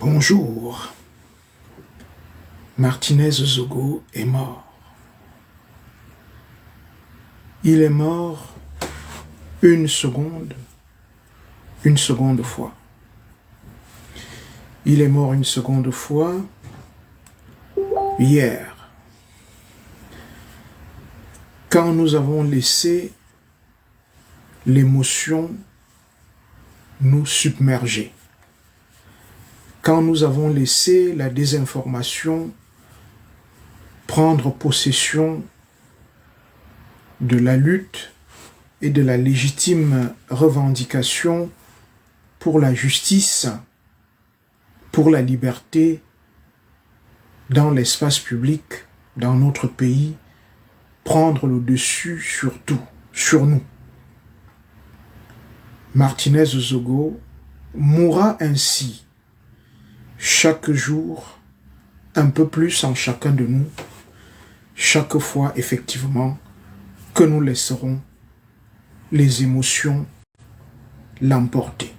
Bonjour. Martinez Zogo est mort. Il est mort une seconde fois. Il est mort une seconde fois hier, quand nous avons laissé l'émotion nous submerger, quand nous avons laissé la désinformation prendre possession de la lutte et de la légitime revendication pour la justice, pour la liberté dans l'espace public, dans notre pays, prendre le dessus sur tout, sur nous. Martinez Zogo mourra ainsi chaque jour, un peu plus en chacun de nous, chaque fois effectivement que nous laisserons les émotions l'emporter.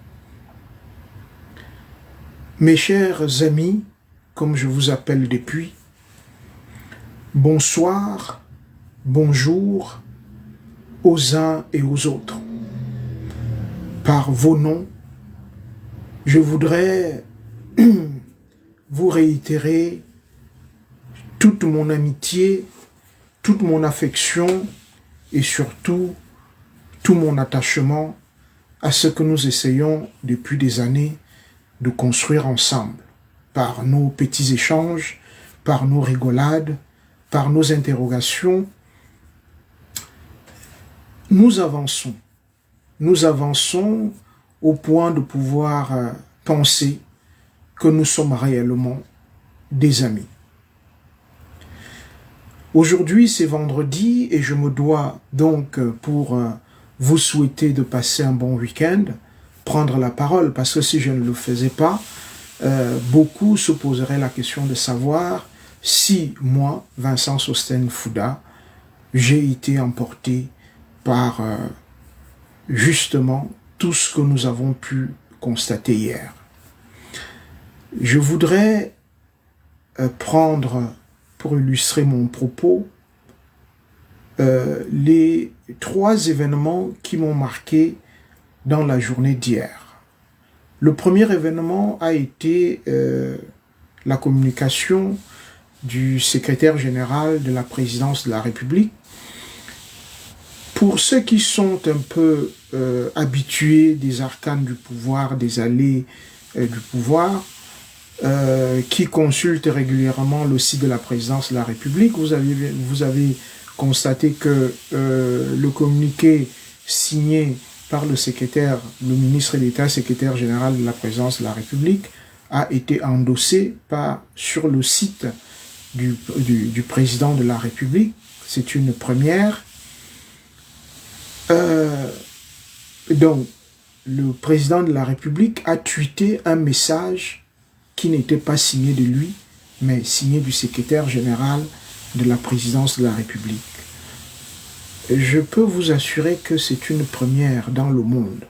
Mes chers amis, comme je vous appelle depuis, bonsoir, bonjour aux uns et aux autres. Par vos noms, je voudrais vous réitérer toute mon amitié, toute mon affection et surtout tout mon attachement à ce que nous essayons depuis des années de construire ensemble, par nos petits échanges, par nos rigolades, par nos interrogations. Nous avançons au point de pouvoir penser que nous sommes réellement des amis. Aujourd'hui, c'est vendredi et je me dois donc pour vous souhaiter de passer un bon week-end, prendre la parole, parce que si je ne le faisais pas, beaucoup se poseraient la question de savoir si moi, Vincent Sostène Fouda, j'ai été emporté par justement tout ce que nous avons pu constater hier. Je voudrais prendre, pour illustrer mon propos, les 3 événements qui m'ont marqué dans la journée d'hier. Le premier événement a été la communication du secrétaire général de la présidence de la République. Pour ceux qui sont un peu habitués des arcanes du pouvoir, des allées du pouvoir, qui consultent régulièrement le site de la présidence de la République, vous avez constaté que le communiqué signé par le ministre d'État, secrétaire général de la présidence de la République, a été endossé sur le site du président de la République. C'est une première. Donc, le président de la République a tweeté un message qui n'était pas signé de lui, mais signé du secrétaire général de la présidence de la République. Je peux vous assurer que c'est une première dans le monde.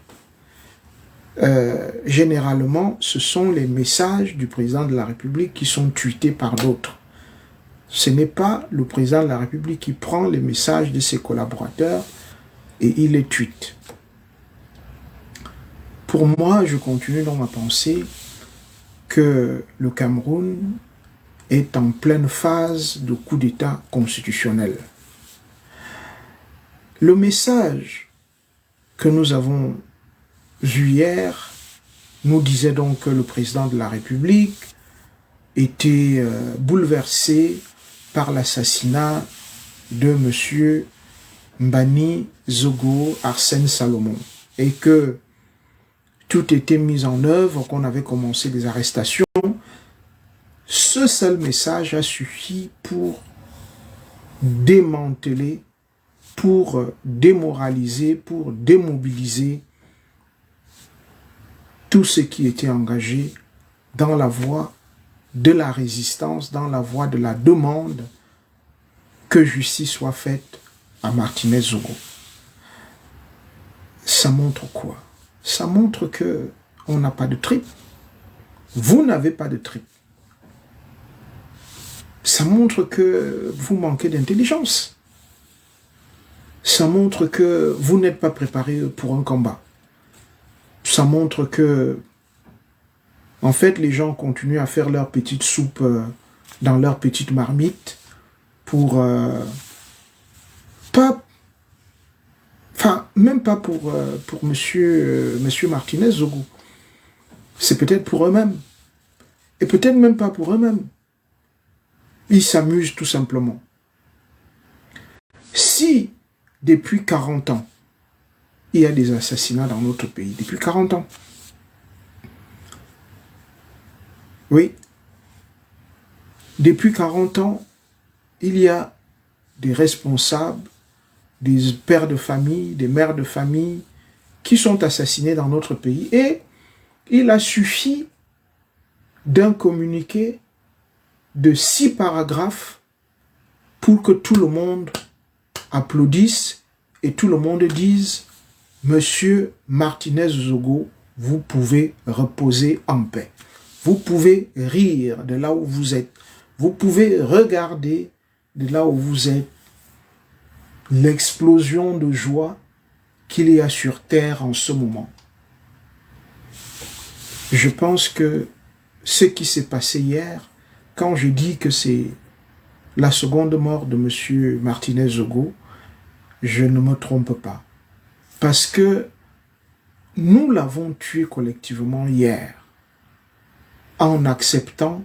Généralement, ce sont les messages du président de la République qui sont tweetés par d'autres. Ce n'est pas le président de la République qui prend les messages de ses collaborateurs et il les tweet. Pour moi, je continue dans ma pensée que le Cameroun est en pleine phase de coup d'État constitutionnel. Le message que nous avons vu hier nous disait donc que le président de la République était bouleversé par l'assassinat de M. Mbani Zogo Arsène Salomon et que tout était mis en œuvre, qu'on avait commencé des arrestations. Ce seul message a suffi pour démanteler, pour démoraliser, pour démobiliser tout ce qui était engagé dans la voie de la résistance, dans la voie de la demande que justice soit faite à Martinez Zogo. Ça montre quoi? Ça montre que on n'a pas de tripes. Vous n'avez pas de trip. Ça montre que vous manquez d'intelligence. Ça montre que vous n'êtes pas préparé pour un combat. Ça montre que, en fait, les gens continuent à faire leur petite soupe dans leur petite marmite pour... même pas pour monsieur Martinez Zogo. C'est peut-être pour eux-mêmes. Et peut-être même pas pour eux-mêmes. Ils s'amusent tout simplement. Si, depuis 40 ans, il y a des assassinats dans notre pays, depuis 40 ans, oui, depuis 40 ans, il y a des responsables, des pères de famille, des mères de famille qui sont assassinés dans notre pays. Et il a suffi d'un communiqué de 6 paragraphes pour que tout le monde applaudisse et tout le monde dise « Monsieur Martinez Zogo, vous pouvez reposer en paix. Vous pouvez rire de là où vous êtes. Vous pouvez regarder de là où vous êtes l'explosion de joie qu'il y a sur terre en ce moment. » Je pense que ce qui s'est passé hier, quand je dis que c'est la seconde mort de M. Martinez Zogo, je ne me trompe pas. Parce que nous l'avons tué collectivement hier, en acceptant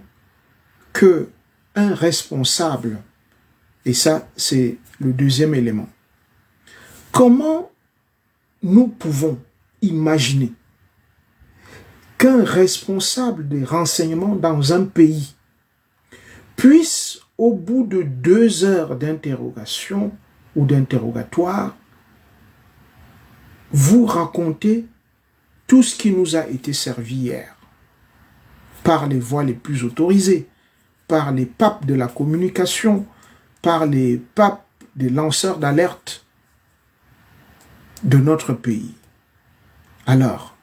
que un responsable, et ça c'est le deuxième élément, comment nous pouvons imaginer qu'un responsable des renseignements dans un pays puisse, au bout de 2 heures d'interrogation ou d'interrogatoire, vous raconter tout ce qui nous a été servi hier, par les voies les plus autorisées, par les papes de la communication, par les papes des lanceurs d'alerte de notre pays. Alors,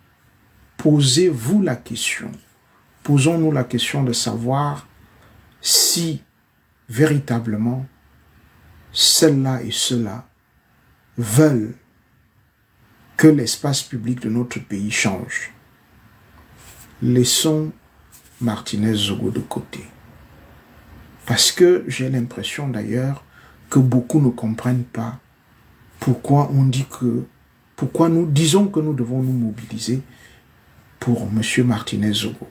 posez-vous la question, posons-nous la question de savoir si véritablement celle-là et ceux-là veulent que l'espace public de notre pays change. Laissons Martinez Zogo de côté. Parce que j'ai l'impression d'ailleurs que beaucoup ne comprennent pas pourquoi nous disons que nous devons nous mobiliser pour M. Martinez Zogo.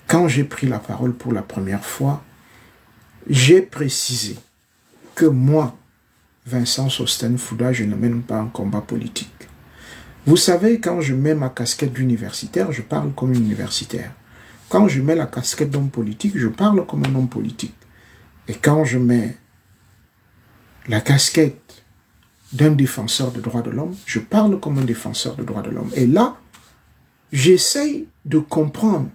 Quand j'ai pris la parole pour la première fois, j'ai précisé que moi, Vincent Sostène Fouda, je ne mène pas un combat politique. Vous savez, quand je mets ma casquette d'universitaire, je parle comme universitaire. Quand je mets la casquette d'homme politique, je parle comme un homme politique. Et quand je mets la casquette d'un défenseur des droits de l'homme, je parle comme un défenseur des droits de l'homme. Et là, j'essaye de comprendre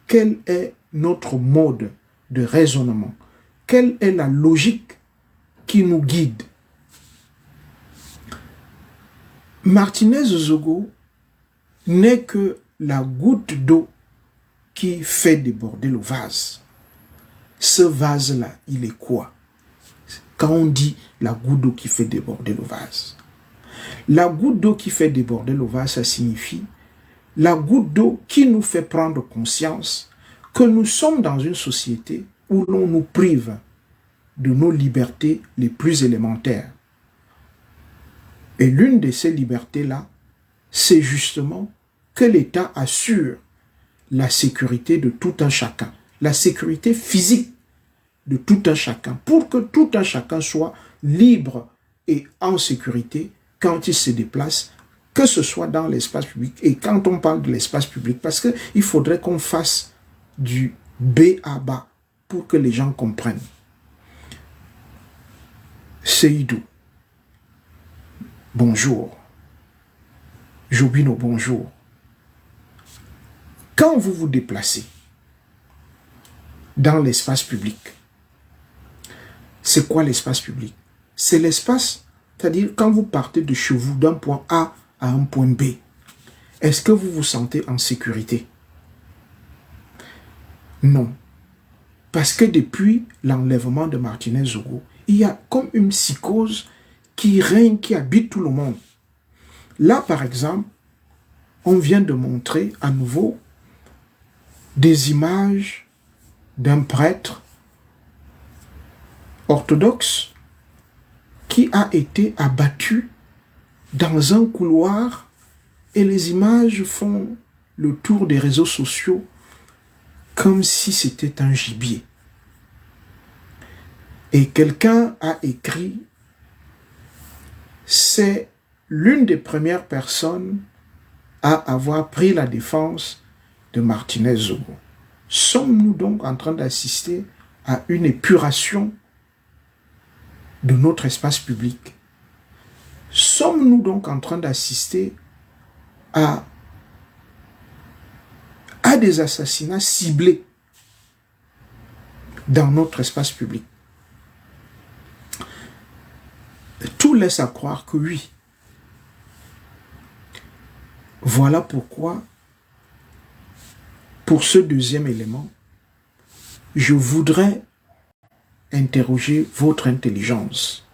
quel est notre mode de raisonnement, quelle est la logique qui nous guide. Martinez Zogo n'est que la goutte d'eau qui fait déborder le vase. Ce vase-là, il est quoi? Quand on dit la goutte d'eau qui fait déborder le vase, la goutte d'eau qui fait déborder le vase, ça signifie la goutte d'eau qui nous fait prendre conscience que nous sommes dans une société où l'on nous prive de nos libertés les plus élémentaires. Et l'une de ces libertés-là, c'est justement que l'État assure la sécurité de tout un chacun, la sécurité physique de tout un chacun, pour que tout un chacun soit libre et en sécurité quand il se déplace, que ce soit dans l'espace public. Et quand on parle de l'espace public, parce qu'il faudrait qu'on fasse du B à bas pour que les gens comprennent. Seydou, bonjour. Jobino, bonjour. Quand vous vous déplacez dans l'espace public, c'est quoi l'espace public? C'est l'espace, c'est-à-dire quand vous partez de chez vous d'un point A à un point B, est-ce que vous vous sentez en sécurité? Non. Parce que depuis l'enlèvement de Martinez Zogo, il y a comme une psychose qui règne, qui habite tout le monde. Là, par exemple, on vient de montrer à nouveau des images d'un prêtre orthodoxe qui a été abattu dans un couloir et les images font le tour des réseaux sociaux comme si c'était un gibier. Et quelqu'un a écrit, c'est l'une des premières personnes à avoir pris la défense de Martinez Zogo. Sommes-nous donc en train d'assister à une épuration de notre espace public? Sommes-nous donc en train d'assister à des assassinats ciblés dans notre espace public? Tout laisse à croire que oui. Voilà pourquoi, pour ce deuxième élément, je voudrais interroger votre intelligence,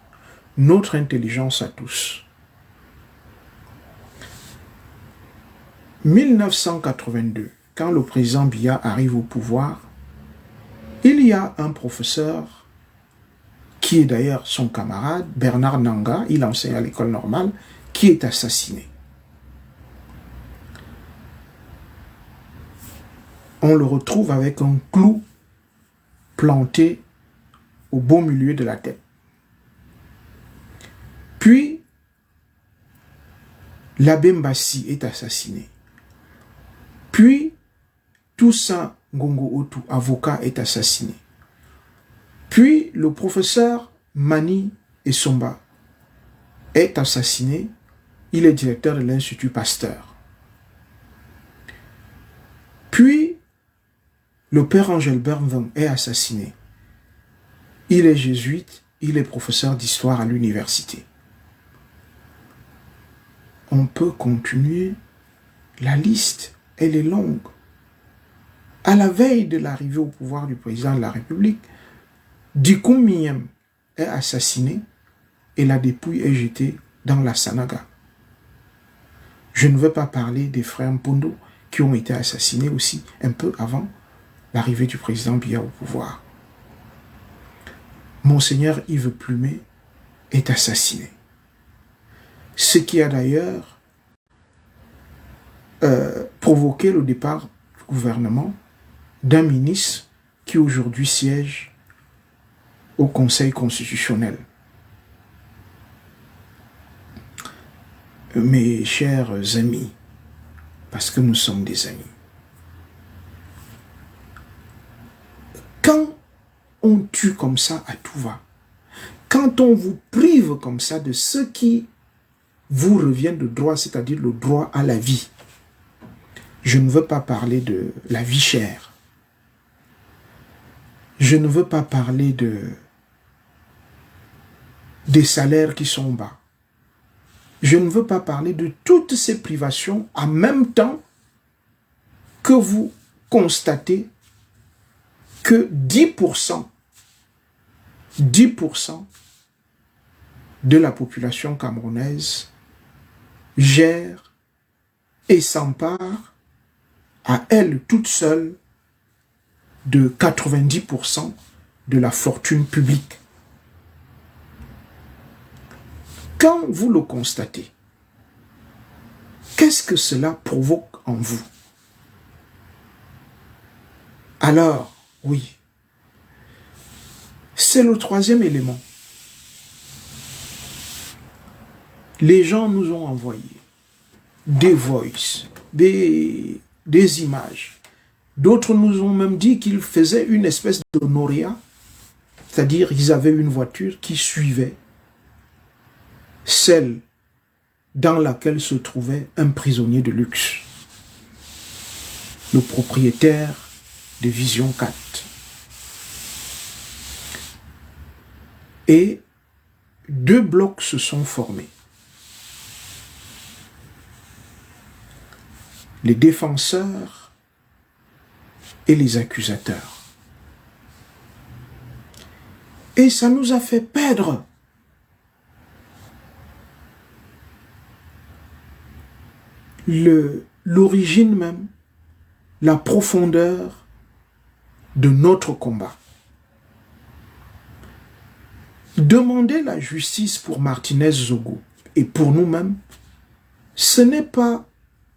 notre intelligence à tous. 1982, quand le président Biya arrive au pouvoir, il y a un professeur qui est d'ailleurs son camarade, Bernard Nanga, il enseigne à l'école normale, qui est assassiné. On le retrouve avec un clou planté au beau milieu de la tête. Puis, l'abbé Mbassi est assassiné. Puis, Toussaint Ngongo Otu, avocat, est assassiné. Puis, le professeur Mani Essomba est assassiné. Il est directeur de l'Institut Pasteur. Puis, le père Engelbert Mveng est assassiné. Il est jésuite, il est professeur d'histoire à l'université. On peut continuer, la liste, elle est longue. À la veille de l'arrivée au pouvoir du président de la République, Dikou Miem est assassiné et la dépouille est jetée dans la Sanaga. Je ne veux pas parler des frères Mpondo qui ont été assassinés aussi un peu avant l'arrivée du président Biya au pouvoir. Monseigneur Yves Plumet est assassiné. Ce qui a d'ailleurs provoqué le départ du gouvernement d'un ministre qui aujourd'hui siège au Conseil constitutionnel. Mes chers amis, parce que nous sommes des amis, quand on tue comme ça à tout va, quand on vous prive comme ça de ce qui vous revient de droit, c'est-à-dire le droit à la vie, je ne veux pas parler de la vie chère, je ne veux pas parler des salaires qui sont bas, je ne veux pas parler de toutes ces privations en même temps que vous constatez que 10% de la population camerounaise gère et s'empare à elle toute seule de 90% de la fortune publique. Quand vous le constatez, qu'est-ce que cela provoque en vous? Alors, oui, c'est le troisième élément. Les gens nous ont envoyé des voices, des images. D'autres nous ont même dit qu'ils faisaient une espèce d'honoria, c'est-à-dire qu'ils avaient une voiture qui suivait celle dans laquelle se trouvait un prisonnier de luxe, le propriétaire de Vision 4. Et deux blocs se sont formés. Les défenseurs et les accusateurs. Et ça nous a fait perdre l'origine même, la profondeur de notre combat. Demander la justice pour Martinez Zogo et pour nous-mêmes, ce n'est pas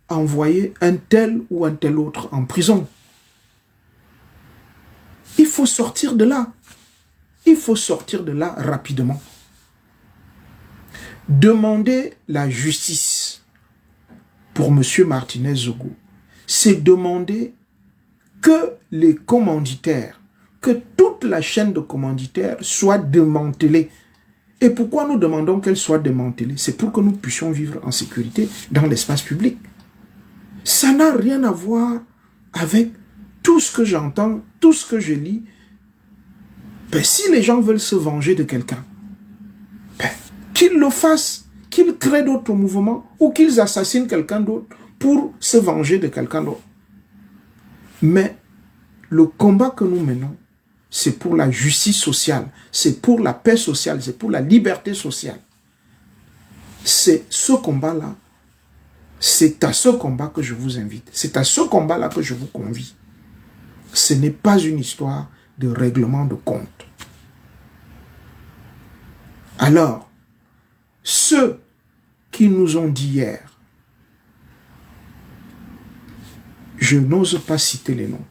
envoyer un tel ou un tel autre en prison. Il faut sortir de là. Il faut sortir de là rapidement. Demander la justice pour M. Martinez Zogo, c'est demander que les commanditaires, que toute la chaîne de commanditaires soit démantelée. Et pourquoi nous demandons qu'elle soit démantelée? C'est pour que nous puissions vivre en sécurité dans l'espace public. Ça n'a rien à voir avec tout ce que j'entends, tout ce que je lis. Ben, si les gens veulent se venger de quelqu'un, ben, qu'ils le fassent, qu'ils créent d'autres mouvements ou qu'ils assassinent quelqu'un d'autre pour se venger de quelqu'un d'autre. Mais le combat que nous menons, c'est pour la justice sociale, c'est pour la paix sociale, c'est pour la liberté sociale. C'est ce combat-là, c'est à ce combat que je vous invite, c'est à ce combat-là que je vous convie. Ce n'est pas une histoire de règlement de compte. Alors, ceux qui nous ont dit hier, je n'ose pas citer les noms,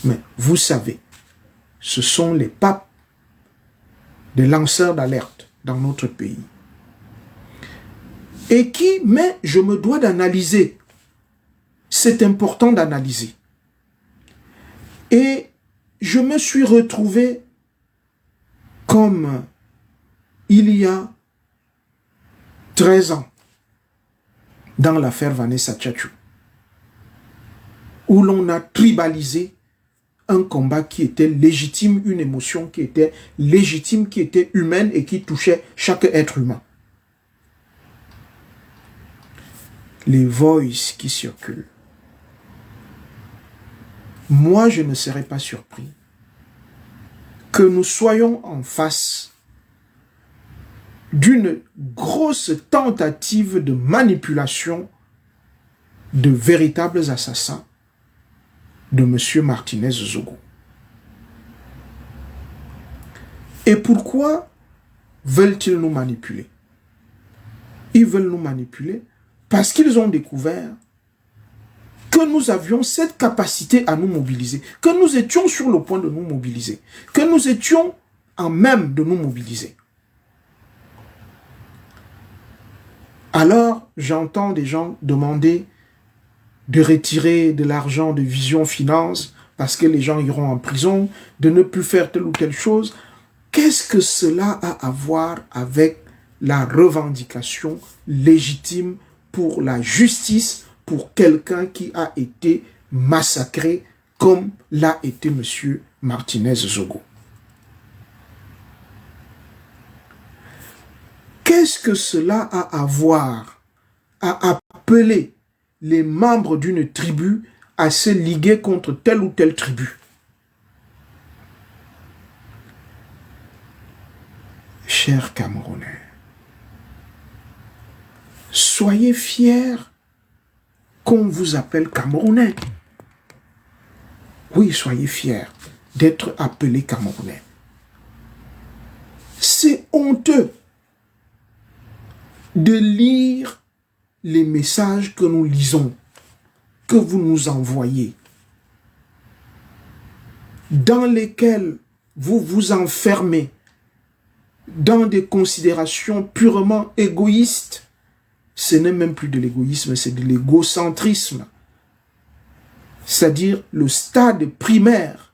mais vous savez, ce sont les papes des lanceurs d'alerte dans notre pays. Et qui, mais je me dois d'analyser. C'est important d'analyser. Et je me suis retrouvé comme il y a 13 ans dans l'affaire Vanessa Tchatchou, où l'on a tribalisé un combat qui était légitime, une émotion qui était légitime, qui était humaine et qui touchait chaque être humain. Les voices qui circulent. Moi, je ne serais pas surpris que nous soyons en face d'une grosse tentative de manipulation de véritables assassins de M. Martinez Zogo. Et pourquoi veulent-ils nous manipuler? Ils veulent nous manipuler parce qu'ils ont découvert que nous avions cette capacité à nous mobiliser, que nous étions sur le point de nous mobiliser, que nous étions en même de nous mobiliser. Alors, j'entends des gens demander de retirer de l'argent de Vision Finance parce que les gens iront en prison, de ne plus faire telle ou telle chose. Qu'est-ce que cela a à voir avec la revendication légitime pour la justice pour quelqu'un qui a été massacré comme l'a été M. Martinez Zogo? Qu'est-ce que cela a à voir à appeler les membres d'une tribu à se liguer contre telle ou telle tribu? Chers Camerounais, soyez fiers qu'on vous appelle Camerounais. Oui, soyez fiers d'être appelés Camerounais. C'est honteux de lire les messages que nous lisons, que vous nous envoyez, dans lesquels vous vous enfermez dans des considérations purement égoïstes. Ce n'est même plus de l'égoïsme, c'est de l'égocentrisme. C'est-à-dire le stade primaire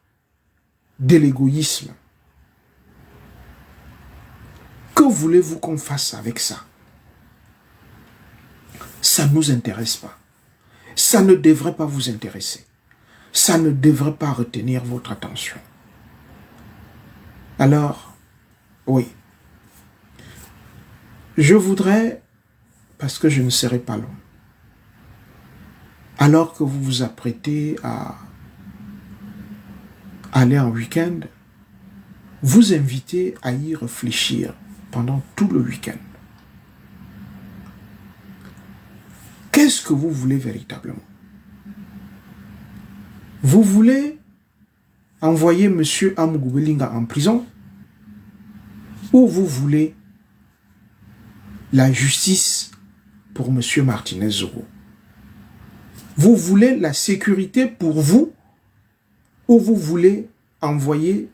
de l'égoïsme. Que voulez-vous qu'on fasse avec ça? Ça ne nous intéresse pas. Ça ne devrait pas vous intéresser. Ça ne devrait pas retenir votre attention. Alors, oui. Je voudrais, parce que je ne serai pas long, alors que vous vous apprêtez à aller en week-end, vous inviter à y réfléchir pendant tout le week-end. Qu'est-ce que vous voulez véritablement? Vous voulez envoyer M. Amougou Belinga en prison? Ou vous voulez la justice pour M. Martinez Zogo? Vous voulez la sécurité pour vous? Ou vous voulez envoyer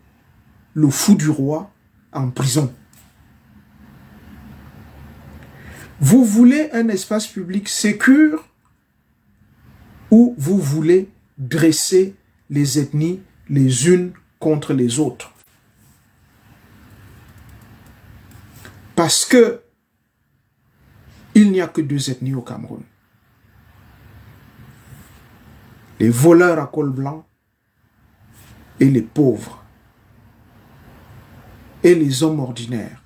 le fou du roi en prison? Vous voulez un espace public sécure? Ou vous voulez dresser les ethnies les unes contre les autres? Parce que il n'y a que deux ethnies au Cameroun. Les voleurs à col blanc et les pauvres. Et les hommes ordinaires.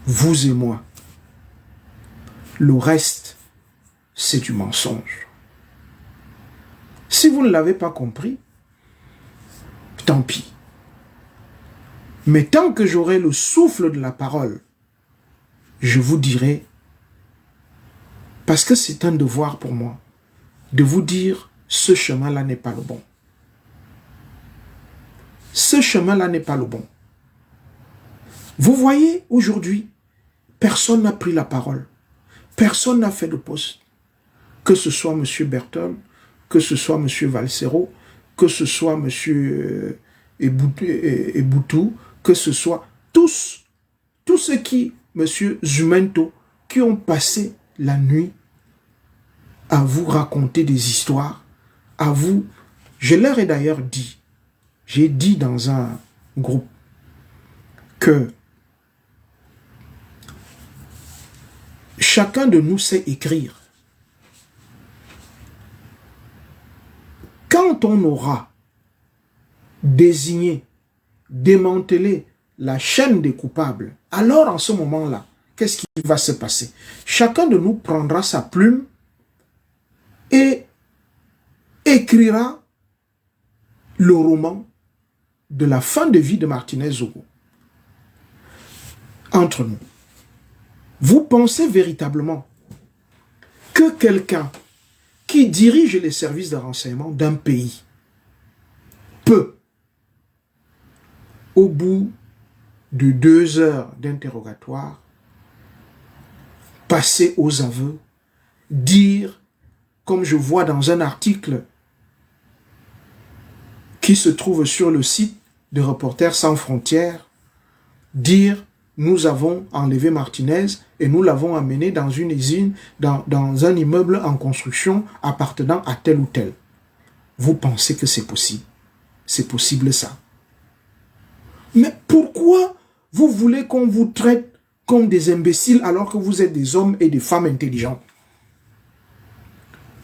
Vous et moi. Le reste, c'est du mensonge. Si vous ne l'avez pas compris, tant pis. Mais tant que j'aurai le souffle de la parole, je vous dirai, parce que c'est un devoir pour moi, de vous dire, ce chemin-là n'est pas le bon. Ce chemin-là n'est pas le bon. Vous voyez, aujourd'hui, personne n'a pris la parole. Personne n'a fait de poste. Que ce soit M. Bertol, que ce soit M. Valsero, que ce soit M. Eboutou, que ce soit tous ceux qui, M. Zumento, qui ont passé la nuit à vous raconter des histoires, à vous. Je leur ai d'ailleurs dit, j'ai dit dans un groupe que chacun de nous sait écrire. Quand on aura désigné, démantelé la chaîne des coupables, alors en ce moment-là, qu'est-ce qui va se passer? Chacun de nous prendra sa plume et écrira le roman de la fin de vie de Martinez Zogo. Entre nous. Vous pensez véritablement que quelqu'un qui dirige les services de renseignement d'un pays peut, au bout de 2 heures d'interrogatoire, passer aux aveux, dire, comme je vois dans un article qui se trouve sur le site de Reporters sans frontières, dire nous avons enlevé Martinez et nous l'avons amené dans une usine, dans un immeuble en construction appartenant à tel ou tel. Vous pensez que c'est possible? C'est possible ça. Mais pourquoi vous voulez qu'on vous traite comme des imbéciles alors que vous êtes des hommes et des femmes intelligents?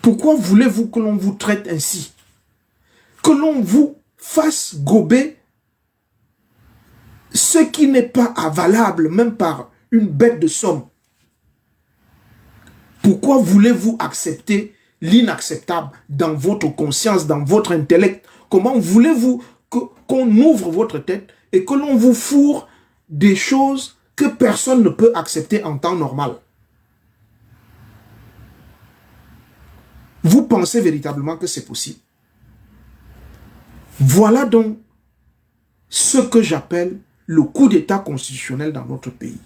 Pourquoi voulez-vous que l'on vous traite ainsi? Que l'on vous fasse gober ce qui n'est pas avalable, même par une bête de somme. Pourquoi voulez-vous accepter l'inacceptable dans votre conscience, dans votre intellect? Comment voulez-vous qu'on ouvre votre tête et que l'on vous fourre des choses que personne ne peut accepter en temps normal? Vous pensez véritablement que c'est possible? Voilà donc ce que j'appelle le coup d'État constitutionnel dans notre pays.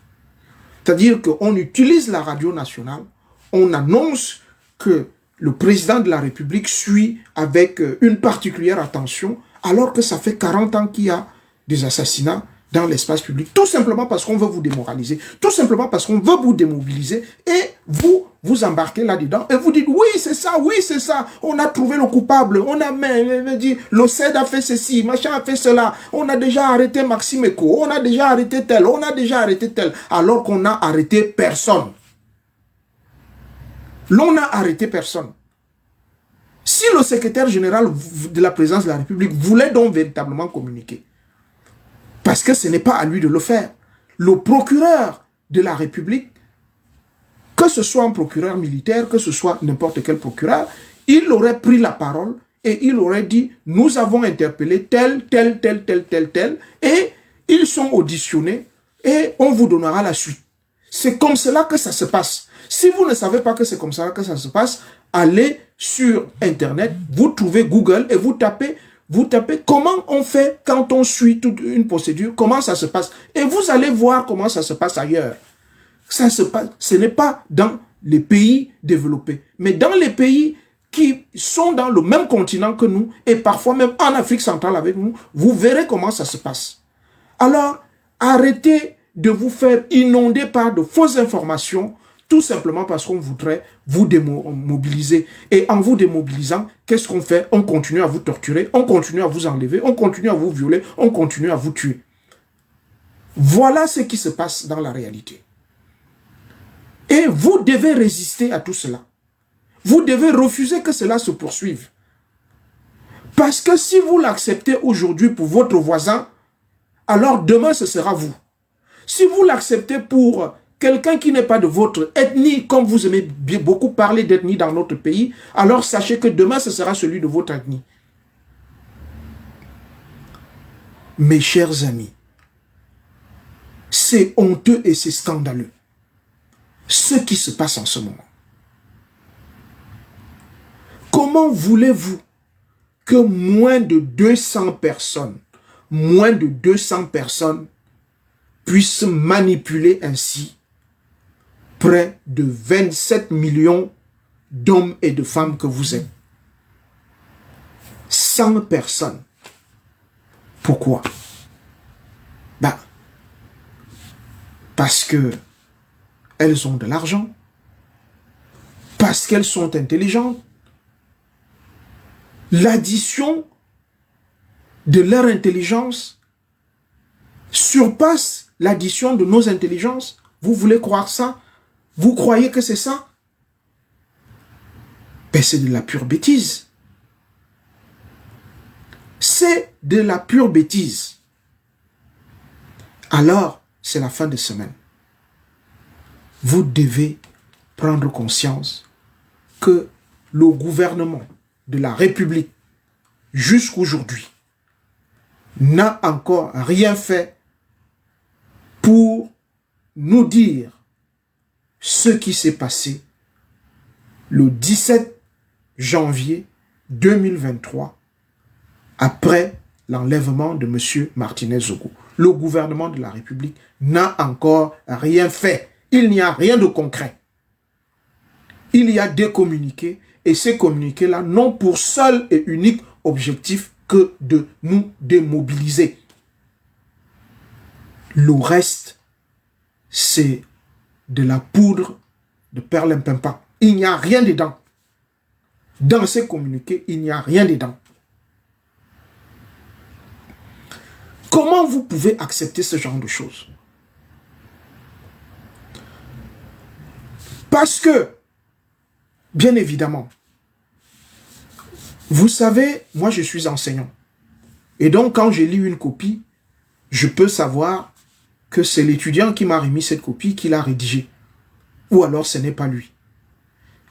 C'est-à-dire qu'on utilise la radio nationale, on annonce que le président de la République suit avec une particulière attention, alors que ça fait 40 ans qu'il y a des assassinats dans l'espace public, tout simplement parce qu'on veut vous démoraliser, tout simplement parce qu'on veut vous démobiliser, et vous embarquez là-dedans, et vous dites, oui, c'est ça, on a trouvé le coupable, on a dit, l'OCED a fait ceci, machin a fait cela, on a déjà arrêté Maxime Eko, on a déjà arrêté tel, alors qu'on n'a arrêté personne. L'on n'a arrêté personne. Si le secrétaire général de la présidence de la République voulait donc véritablement communiquer, parce que ce n'est pas à lui de le faire. Le procureur de la République, que ce soit un procureur militaire, que ce soit n'importe quel procureur, il aurait pris la parole et il aurait dit, nous avons interpellé tel, tel, tel, tel, tel, tel, et ils sont auditionnés, et on vous donnera la suite. C'est comme cela que ça se passe. Si vous ne savez pas que c'est comme ça que ça se passe, allez sur Internet, vous trouvez Google et vous tapez comment on fait quand on suit toute une procédure, comment ça se passe. Et vous allez voir comment ça se passe ailleurs. Ça se passe, ce n'est pas dans les pays développés, mais dans les pays qui sont dans le même continent que nous, et parfois même en Afrique centrale avec nous, vous verrez comment ça se passe. Alors, arrêtez de vous faire inonder par de fausses informations, tout simplement parce qu'on voudrait vous démobiliser. Et en vous démobilisant, qu'est-ce qu'on fait? On continue à vous torturer, on continue à vous enlever, on continue à vous violer, on continue à vous tuer. Voilà ce qui se passe dans la réalité. Et vous devez résister à tout cela. Vous devez refuser que cela se poursuive. Parce que si vous l'acceptez aujourd'hui pour votre voisin, alors demain ce sera vous. Si vous l'acceptez pour quelqu'un qui n'est pas de votre ethnie, comme vous aimez beaucoup parler d'ethnie dans notre pays, alors sachez que demain ce sera celui de votre ethnie. Mes chers amis, c'est honteux et c'est scandaleux ce qui se passe en ce moment. Comment voulez-vous que moins de 200 personnes puissent manipuler ainsi près de 27 millions d'hommes et de femmes que vous êtes? 100 personnes. Pourquoi? Parce que elles ont de l'argent, parce qu'elles sont intelligentes. L'addition de leur intelligence surpasse l'addition de nos intelligences. Vous voulez croire ça? Vous croyez que c'est ça? Ben, c'est de la pure bêtise. C'est de la pure bêtise. Alors, c'est la fin de semaine. Vous devez prendre conscience que le gouvernement de la République, jusqu'aujourd'hui, n'a encore rien fait pour nous dire ce qui s'est passé le 17 janvier 2023 après l'enlèvement de M. Martinez Zogo. Le gouvernement de la République n'a encore rien fait. Il n'y a rien de concret. Il y a des communiqués et ces communiqués-là n'ont pour seul et unique objectif que de nous démobiliser. Le reste, c'est de la poudre de perlimpinpin. Il n'y a rien dedans. Dans ces communiqués, il n'y a rien dedans. Comment vous pouvez accepter ce genre de choses? Parce que, bien évidemment, vous savez, moi je suis enseignant. Et donc quand je lis une copie, je peux savoir que c'est l'étudiant qui m'a remis cette copie, qui l'a rédigée. Ou alors ce n'est pas lui.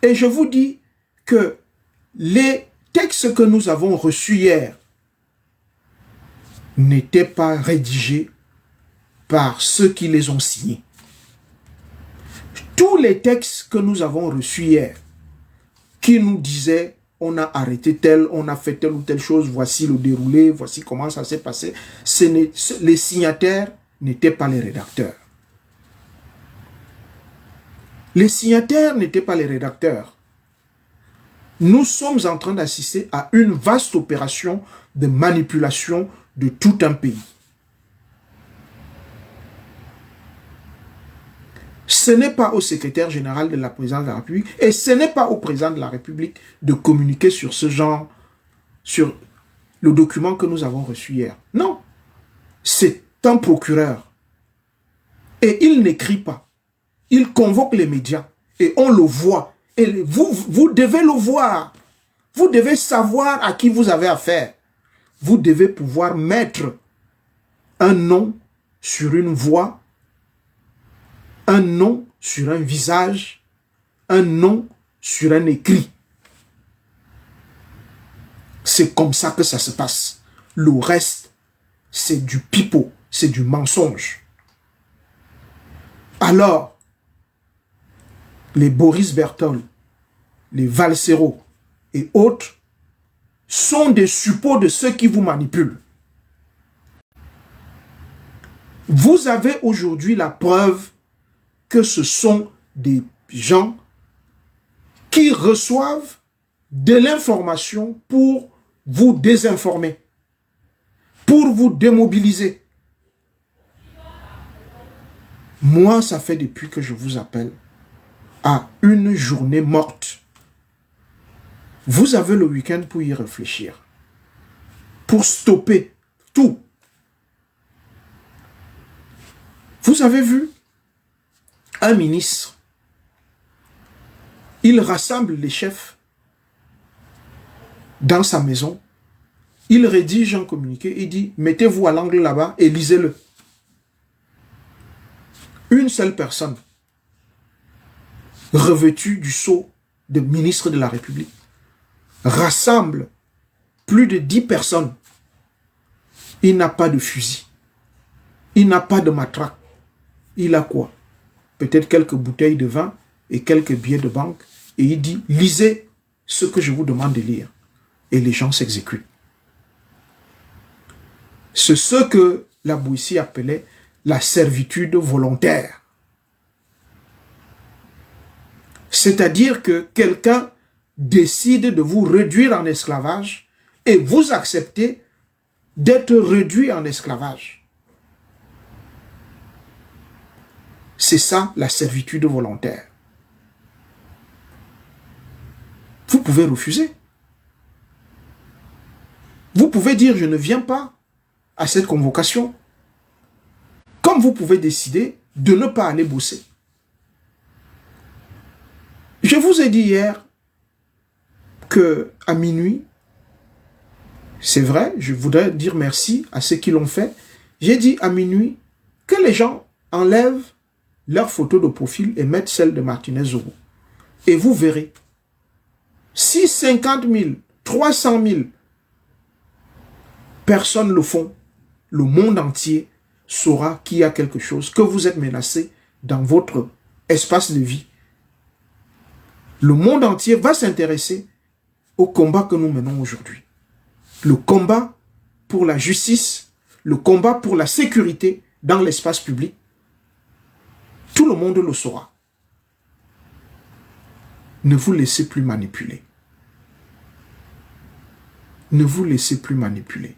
Et je vous dis que les textes que nous avons reçus hier n'étaient pas rédigés par ceux qui les ont signés. Tous les textes que nous avons reçus hier, qui nous disaient on a arrêté tel, on a fait telle ou telle chose, voici le déroulé, voici comment ça s'est passé, les signataires n'étaient pas les rédacteurs. Les signataires n'étaient pas les rédacteurs. Nous sommes en train d'assister à une vaste opération de manipulation de tout un pays. Ce n'est pas au secrétaire général de la présidence de la République et ce n'est pas au président de la République de communiquer sur ce genre, sur le document que nous avons reçu hier. Non, c'est un procureur. Et il n'écrit pas. Il convoque les médias et on le voit. Et vous devez le voir. Vous devez savoir à qui vous avez affaire. Vous devez pouvoir mettre un nom sur une voix, un nom sur un visage, un nom sur un écrit. C'est comme ça que ça se passe. Le reste, c'est du pipeau, c'est du mensonge. Alors, les Boris Berthold, les Valsero et autres sont des suppôts de ceux qui vous manipulent. Vous avez aujourd'hui la preuve que ce sont des gens qui reçoivent de l'information pour vous désinformer, pour vous démobiliser. Moi, ça fait depuis que je vous appelle à une journée morte. Vous avez le week-end pour y réfléchir, pour stopper tout. Vous avez vu un ministre, il rassemble les chefs dans sa maison, il rédige un communiqué, il dit, mettez-vous à l'angle là-bas et lisez-le. Une seule personne, revêtue du sceau de ministre de la République, rassemble plus de 10 personnes. Il n'a pas de fusil, il n'a pas de matraque. Il a quoi? Peut-être quelques bouteilles de vin et quelques billets de banque. Et il dit, lisez ce que je vous demande de lire. Et les gens s'exécutent. C'est ce que la Bouissi appelait la servitude volontaire. C'est-à-dire que quelqu'un décide de vous réduire en esclavage et vous acceptez d'être réduit en esclavage. C'est ça la servitude volontaire. Vous pouvez refuser. Vous pouvez dire je ne viens pas à cette convocation. Comme vous pouvez décider de ne pas aller bosser. Je vous ai dit hier qu'à minuit, c'est vrai, je voudrais dire merci à ceux qui l'ont fait. J'ai dit à minuit que les gens enlèvent leur photo de profil et mettent celle de Martinez Zogo. Et vous verrez, si 50 000, 300 000 personnes le font, le monde entier saura qu'il y a quelque chose, que vous êtes menacé dans votre espace de vie. Le monde entier va s'intéresser au combat que nous menons aujourd'hui. Le combat pour la justice, le combat pour la sécurité dans l'espace public. Tout le monde le saura. Ne vous laissez plus manipuler. Ne vous laissez plus manipuler.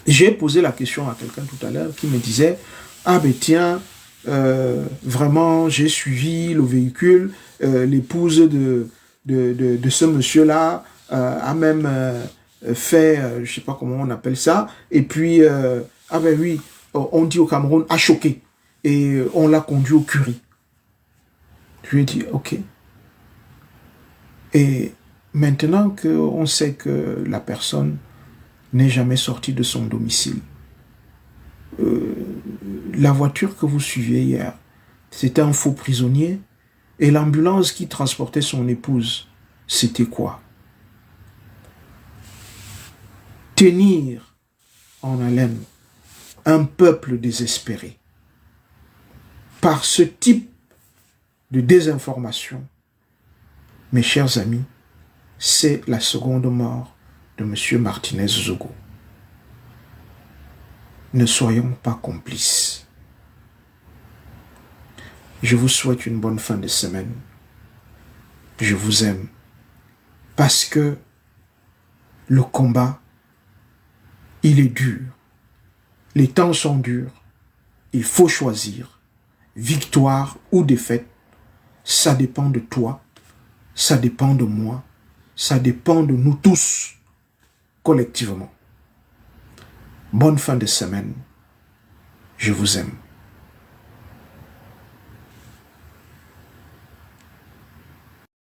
J'ai posé la question à quelqu'un tout à l'heure qui me disait « Ah ben tiens, vraiment j'ai suivi le véhicule, l'épouse de ce monsieur-là a même fait, je ne sais pas comment on appelle ça, et puis, ah ben oui, on dit au Cameroun, a choqué. Et on l'a conduit au curry. Je lui ai dit, ok. Et maintenant qu'on sait que la personne n'est jamais sortie de son domicile, la voiture que vous suiviez hier, c'était un faux prisonnier, et l'ambulance qui transportait son épouse, c'était quoi? Tenir en haleine un peuple désespéré par ce type de désinformation, mes chers amis, c'est la seconde mort de M. Martinez Zogo. Ne soyons pas complices. Je vous souhaite une bonne fin de semaine. Je vous aime. Parce que le combat, il est dur. Les temps sont durs. Il faut choisir. Victoire ou défaite, ça dépend de toi, ça dépend de moi, ça dépend de nous tous, collectivement. Bonne fin de semaine. Je vous aime.